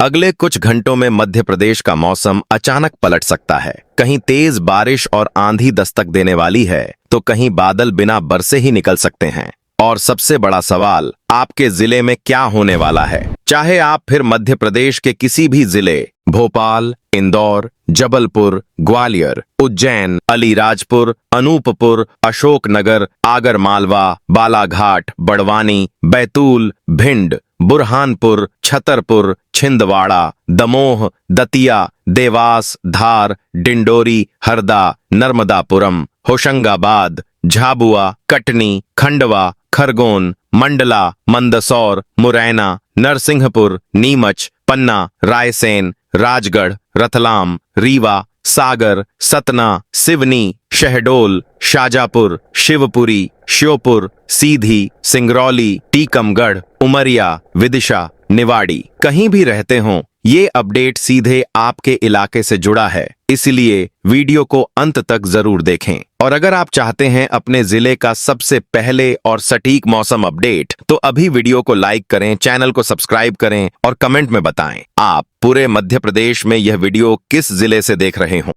अगले कुछ घंटों में मध्य प्रदेश का मौसम अचानक पलट सकता है। कहीं तेज बारिश और आंधी दस्तक देने वाली है, तो कहीं बादल बिना बरसे ही निकल सकते हैं। और सबसे बड़ा सवाल, आपके जिले में क्या होने वाला है? चाहे आप फिर मध्य प्रदेश के किसी भी जिले, भोपाल, इंदौर, जबलपुर, ग्वालियर, उज्जैन, अलीराजपुर, अनूपपुर, अशोकनगर, आगरमालवा, बालाघाट, बड़वानी, बैतूल, भिंड, बुरहानपुर, छतरपुर, छिंदवाड़ा, दमोह, दतिया, देवास, धार, डिंडोरी, हरदा, नर्मदापुरम, होशंगाबाद, झाबुआ, कटनी, खंडवा, खरगोन, मंडला, मंदसौर, मुरैना, नरसिंहपुर, नीमच, पन्ना, रायसेन, राजगढ़, रतलाम, रीवा, सागर, सतना, सिवनी, शहडोल, शाजापुर, शिवपुरी, श्योपुर, सीधी, सिंगरौली, टीकमगढ़, उमरिया, विदिशा, निवाड़ी, कहीं भी रहते हों, ये अपडेट सीधे आपके इलाके से जुड़ा है, इसलिए वीडियो को अंत तक जरूर देखें। और अगर आप चाहते हैं अपने जिले का सबसे पहले और सटीक मौसम अपडेट, तो अभी वीडियो को लाइक करें, चैनल को सब्सक्राइब करें और कमेंट में बताएं आप पूरे मध्य प्रदेश में यह वीडियो किस जिले से देख रहे हों।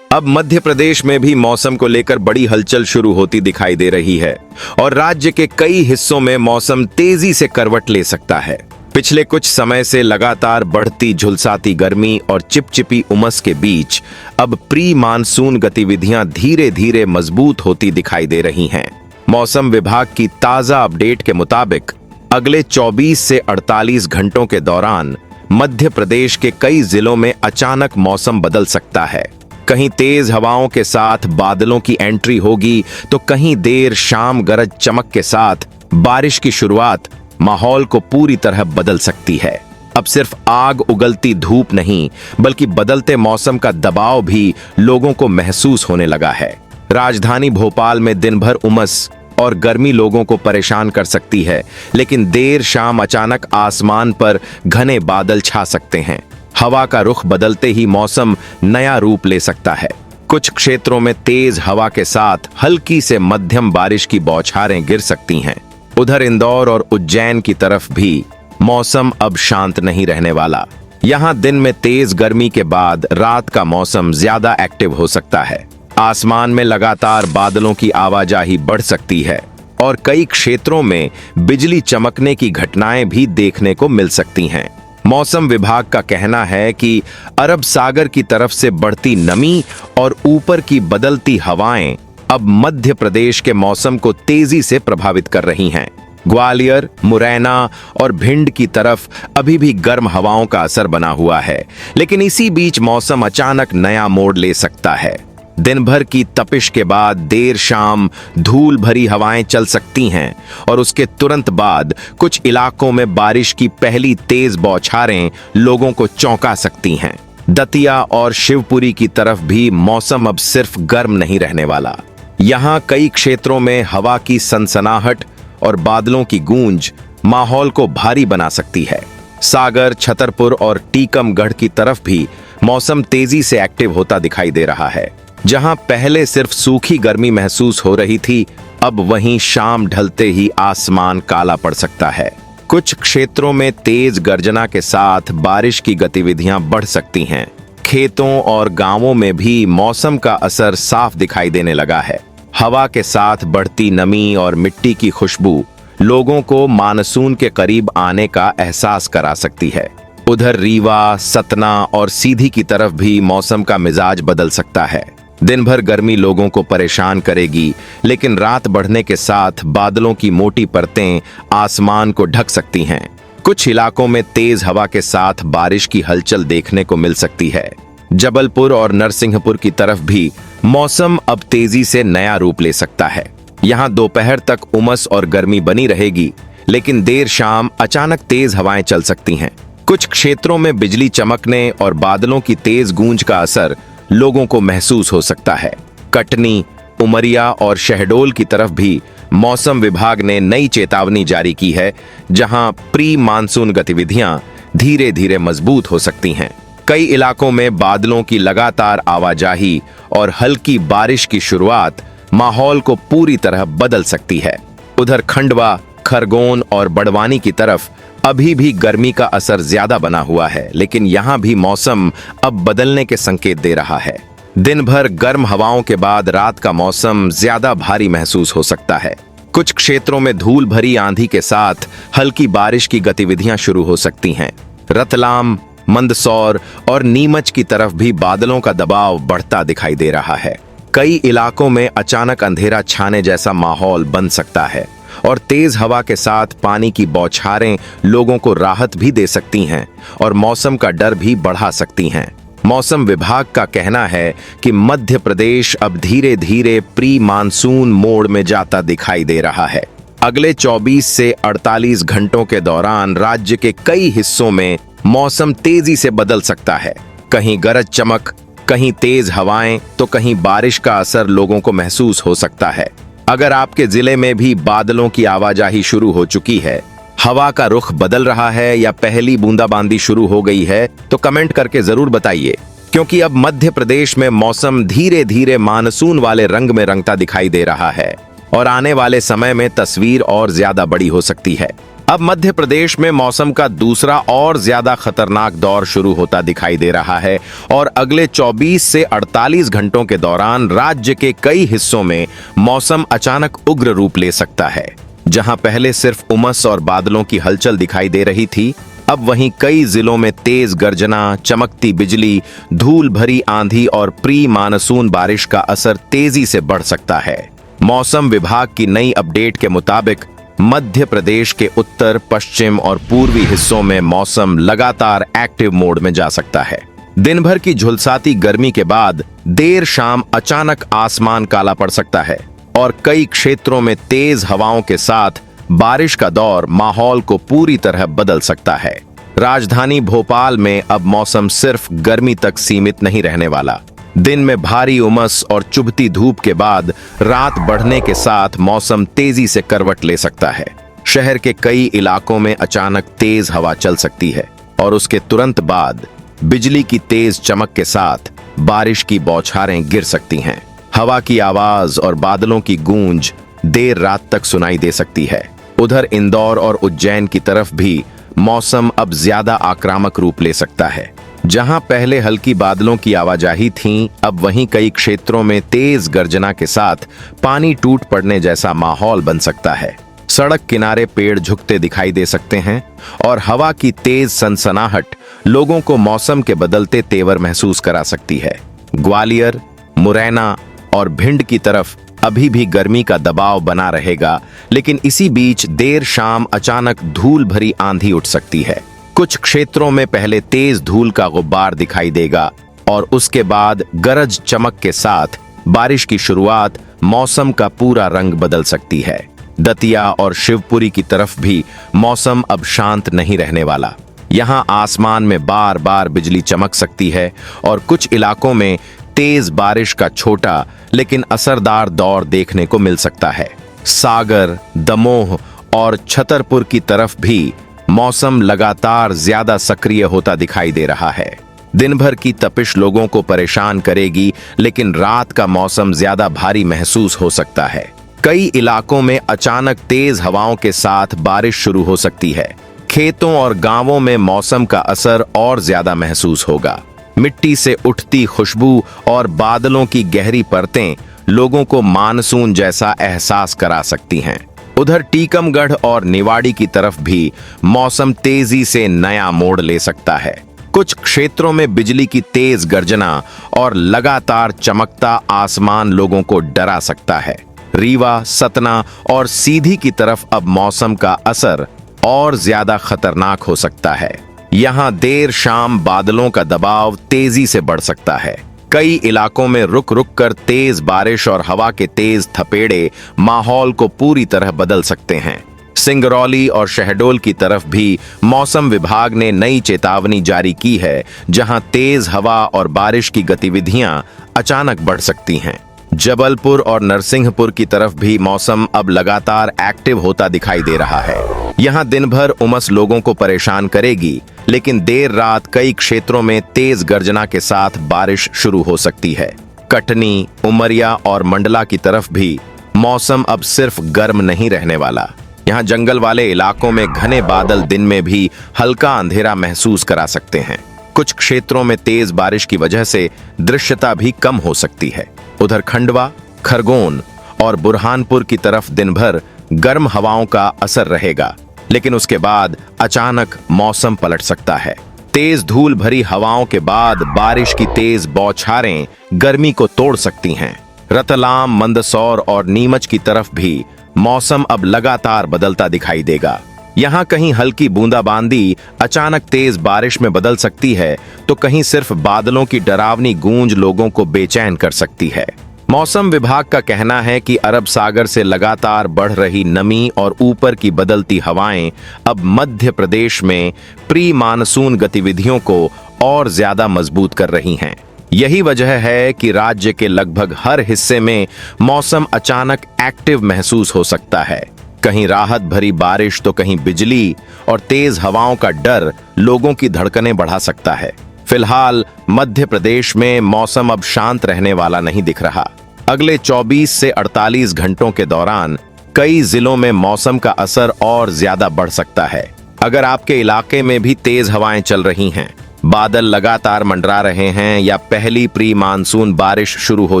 अब मध्य प्रदेश में भी मौसम को लेकर बड़ी हलचल शुरू होती दिखाई दे रही है और राज्य के कई हिस्सों में मौसम तेजी से करवट ले सकता है। पिछले कुछ समय से लगातार बढ़ती झुलसाती गर्मी और चिपचिपी उमस के बीच अब प्री मानसून गतिविधियां धीरे धीरे मजबूत होती दिखाई दे रही हैं। मौसम विभाग की ताजा अपडेट के मुताबिक अगले 24 से 48 घंटों के दौरान मध्य प्रदेश के कई जिलों में अचानक मौसम बदल सकता है। कहीं तेज हवाओं के साथ बादलों की एंट्री होगी, तो कहीं देर शाम गरज चमक के साथ बारिश की शुरुआत माहौल को पूरी तरह बदल सकती है। अब सिर्फ आग उगलती धूप नहीं, बल्कि बदलते मौसम का दबाव भी लोगों को महसूस होने लगा है। राजधानी भोपाल में दिन भर उमस और गर्मी लोगों को परेशान कर सकती है, लेकिन देर शाम अचानक आसमान पर घने बादल छा सकते हैं। हवा का रुख बदलते ही मौसम नया रूप ले सकता है। कुछ क्षेत्रों में तेज हवा के साथ हल्की से मध्यम बारिश की बौछारें गिर सकती हैं। उधर इंदौर और उज्जैन की तरफ भी मौसम अब शांत नहीं रहने वाला। यहां दिन में तेज गर्मी के बाद रात का मौसम ज्यादा एक्टिव हो सकता है। आसमान में लगातार बादलों की आवाजाही बढ़ सकती है और कई क्षेत्रों में बिजली चमकने की घटनाएं भी देखने को मिल सकती हैं। मौसम विभाग का कहना है कि अरब सागर की तरफ से बढ़ती नमी और ऊपर की बदलती हवाएं अब मध्य प्रदेश के मौसम को तेजी से प्रभावित कर रही हैं। ग्वालियर, मुरैना और भिंड की तरफ अभी भी गर्म हवाओं का असर बना हुआ है, लेकिन इसी बीच मौसम अचानक नया मोड़ ले सकता है। दिन भर की तपिश के बाद देर शाम धूल भरी हवाएं चल सकती हैं और उसके तुरंत बाद कुछ इलाकों में बारिश की पहली तेज बौछारें लोगों को चौंका सकती हैं। दतिया और शिवपुरी की तरफ भी मौसम अब सिर्फ गर्म नहीं रहने वाला। यहां कई क्षेत्रों में हवा की सनसनाहट और बादलों की गूंज माहौल को भारी बना सकती है। सागर, छतरपुर और टीकमगढ़ की तरफ भी मौसम तेजी से एक्टिव होता दिखाई दे रहा है। जहां पहले सिर्फ सूखी गर्मी महसूस हो रही थी, अब वहीं शाम ढलते ही आसमान काला पड़ सकता है। कुछ क्षेत्रों में तेज गर्जना के साथ बारिश की गतिविधियां बढ़ सकती हैं। खेतों और गांवों में भी मौसम का असर साफ दिखाई देने लगा है। हवा के साथ बढ़ती नमी और मिट्टी की खुशबू लोगों को मानसून के करीब आने का एहसास करा सकती है। उधर रीवा, सतना और सीधी की तरफ भी मौसम का मिजाज बदल सकता है। दिन भर गर्मी लोगों को परेशान करेगी, लेकिन रात बढ़ने के साथ बादलों की मोटी परतें आसमान को ढक सकती हैं। कुछ इलाकों में तेज हवा के साथ बारिश की हलचल देखने को मिल सकती है। जबलपुर और नरसिंहपुर की तरफ भी मौसम अब तेजी से नया रूप ले सकता है। यहां दोपहर तक उमस और गर्मी बनी रहेगी, लेकिन देर शाम अचानक तेज हवाएं चल सकती हैं। कुछ क्षेत्रों में बिजली चमकने और बादलों की तेज गूंज का असर लोगों को महसूस हो सकता है। कटनी, उमरिया और शहडोल की तरफ भी मौसम विभाग ने नई चेतावनी जारी की है, जहां प्री मानसून गतिविधियां धीरे धीरे मजबूत हो सकती हैं। कई इलाकों में बादलों की लगातार आवाजाही और हल्की बारिश की शुरुआत माहौल को पूरी तरह बदल सकती है। उधर खंडवा, खरगोन और बड़वानी की तरफ अभी भी गर्मी का असर ज्यादा बना हुआ है, लेकिन यहाँ भी मौसम अब बदलने के संकेत दे रहा है। दिन भर गर्म हवाओं के बाद रात का मौसम ज्यादा भारी महसूस हो सकता है। कुछ क्षेत्रों में धूल भरी आंधी के साथ हल्की बारिश की गतिविधियां शुरू हो सकती हैं। रतलाम, मंदसौर और नीमच की तरफ भी बादलों का दबाव बढ़ता दिखाई दे रहा है। कई इलाकों में अचानक अंधेरा छाने जैसा माहौल बन सकता है और तेज हवा के साथ पानी की बौछारें लोगों को राहत भी दे सकती हैं और मौसम का डर भी बढ़ा सकती हैं। मौसम विभाग का कहना है कि मध्य प्रदेश अब धीरे धीरे प्री मानसून मोड में जाता दिखाई दे रहा है। अगले 24 से 48 घंटों के दौरान राज्य के कई हिस्सों में मौसम तेजी से बदल सकता है। कहीं गरज चमक, कहीं तेज हवाएं तो कहीं बारिश का असर लोगों को महसूस हो सकता है। अगर आपके जिले में भी बादलों की आवाजाही शुरू हो चुकी है, हवा का रुख बदल रहा है या पहली बूंदाबांदी शुरू हो गई है तो कमेंट करके जरूर बताइए, क्योंकि अब मध्य प्रदेश में मौसम धीरे धीरे मानसून वाले रंग में रंगता दिखाई दे रहा है और आने वाले समय में तस्वीर और ज्यादा बड़ी हो सकती है। अब मध्य प्रदेश में मौसम का दूसरा और ज्यादा खतरनाक दौर शुरू होता दिखाई दे रहा है और अगले 24 से 48 घंटों के दौरान राज्य के कई हिस्सों में मौसम अचानक उग्र रूप ले सकता है। जहां पहले सिर्फ उमस और बादलों की हलचल दिखाई दे रही थी, अब वहीं कई जिलों में तेज गर्जना, चमकती बिजली, धूल भरी आंधी और प्री मानसून बारिश का असर तेजी से बढ़ सकता है। मौसम विभाग की नई अपडेट के मुताबिक मध्य प्रदेश के उत्तर, पश्चिम और पूर्वी हिस्सों में मौसम लगातार एक्टिव मोड में जा सकता है। दिन भर की झुलसाती गर्मी के बाद देर शाम अचानक आसमान काला पड़ सकता है और कई क्षेत्रों में तेज हवाओं के साथ बारिश का दौर माहौल को पूरी तरह बदल सकता है। राजधानी भोपाल में अब मौसम सिर्फ गर्मी तक सीमित नहीं रहने वाला। दिन में भारी उमस और चुभती धूप के बाद रात बढ़ने के साथ मौसम तेजी से करवट ले सकता है। शहर के कई इलाकों में अचानक तेज हवा चल सकती है और उसके तुरंत बाद बिजली की तेज चमक के साथ बारिश की बौछारें गिर सकती हैं। हवा की आवाज और बादलों की गूंज देर रात तक सुनाई दे सकती है। उधर इंदौर और उज्जैन की तरफ भी मौसम अब ज्यादा आक्रामक रूप ले सकता है। जहां पहले हल्की बादलों की आवाजाही थी, अब वहीं कई क्षेत्रों में तेज गर्जना के साथ पानी टूट पड़ने जैसा माहौल बन सकता है। सड़क किनारे पेड़ झुकते दिखाई दे सकते हैं और हवा की तेज सनसनाहट लोगों को मौसम के बदलते तेवर महसूस करा सकती है। ग्वालियर, मुरैना और भिंड की तरफ अभी भी गर्मी का दबाव बना रहेगा, लेकिन इसी बीच देर शाम अचानक धूल भरी आंधी उठ सकती है। कुछ क्षेत्रों में पहले तेज धूल का गुब्बार दिखाई देगा और उसके बाद गरज चमक के साथ बारिश की शुरुआत मौसम का पूरा रंग बदल सकती है। दतिया और शिवपुरी की तरफ भी मौसम अब शांत नहीं रहने वाला। यहाँ आसमान में बार बार बिजली चमक सकती है और कुछ इलाकों में तेज बारिश का छोटा लेकिन असरदार दौर देखने को मिल सकता है। सागर, दमोह और छतरपुर की तरफ भी मौसम लगातार ज्यादा सक्रिय होता दिखाई दे रहा है। दिन भर की तपिश लोगों को परेशान करेगी, लेकिन रात का मौसम ज्यादा भारी महसूस हो सकता है। कई इलाकों में अचानक तेज हवाओं के साथ बारिश शुरू हो सकती है। खेतों और गांवों में मौसम का असर और ज्यादा महसूस होगा। मिट्टी से उठती खुशबू और बादलों की गहरी परतें लोगों को मानसून जैसा एहसास करा सकती हैं। उधर टीकमगढ़ और निवाड़ी की तरफ भी मौसम तेजी से नया मोड़ ले सकता है। कुछ क्षेत्रों में बिजली की तेज गर्जना और लगातार चमकता आसमान लोगों को डरा सकता है। रीवा, सतना और सीधी की तरफ अब मौसम का असर और ज्यादा खतरनाक हो सकता है। यहाँ देर शाम बादलों का दबाव तेजी से बढ़ सकता है। कई इलाकों में रुक रुक कर तेज बारिश और हवा के तेज थपेड़े माहौल को पूरी तरह बदल सकते हैं। सिंगरौली और शहडोल की तरफ भी मौसम विभाग ने नई चेतावनी जारी की है, जहां तेज हवा और बारिश की गतिविधियां अचानक बढ़ सकती हैं। जबलपुर और नरसिंहपुर की तरफ भी मौसम अब लगातार एक्टिव होता दिखाई दे रहा है। यहां दिन भर उमस लोगों को परेशान करेगी, लेकिन देर रात कई क्षेत्रों में तेज गर्जना के साथ बारिश शुरू हो सकती है। कटनी, उमरिया और मंडला की तरफ भी मौसम अब सिर्फ गर्म नहीं रहने वाला। यहाँ जंगल वाले इलाकों में घने बादल दिन में भी हल्का अंधेरा महसूस करा सकते हैं। कुछ क्षेत्रों में तेज बारिश की वजह से दृश्यता भी कम हो सकती है। उधर खंडवा, खरगोन और बुरहानपुर की तरफ दिन भर गर्म हवाओं का असर रहेगा, लेकिन उसके बाद अचानक मौसम पलट सकता है। तेज धूल भरी हवाओं के बाद बारिश की तेज बौछारें गर्मी को तोड़ सकती हैं। रतलाम, मंदसौर और नीमच की तरफ भी मौसम अब लगातार बदलता दिखाई देगा। यहाँ कहीं हल्की बूंदाबांदी अचानक तेज बारिश में बदल सकती है, तो कहीं सिर्फ बादलों की डरावनी गूंज लोगों को बेचैन कर सकती है। मौसम विभाग का कहना है कि अरब सागर से लगातार बढ़ रही नमी और ऊपर की बदलती हवाएं अब मध्य प्रदेश में प्री मानसून गतिविधियों को और ज्यादा मजबूत कर रही हैं। यही वजह है कि राज्य के लगभग हर हिस्से में मौसम अचानक एक्टिव महसूस हो सकता है। कहीं राहत भरी बारिश तो कहीं बिजली और तेज हवाओं का डर लोगों की धड़कनें बढ़ा सकता है। फिलहाल मध्य प्रदेश में मौसम अब शांत रहने वाला नहीं दिख रहा। अगले 24 से 48 घंटों के दौरान कई जिलों में मौसम का असर और ज्यादा बढ़ सकता है। अगर आपके इलाके में भी तेज हवाएं चल रही हैं, बादल लगातार मंडरा रहे हैं या पहली प्री मानसून बारिश शुरू हो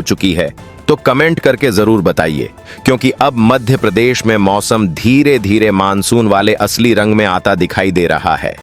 चुकी है, तो कमेंट करके जरूर बताइए, क्योंकि अब मध्य प्रदेश में मौसम धीरे धीरे मानसून वाले असली रंग में आता दिखाई दे रहा है।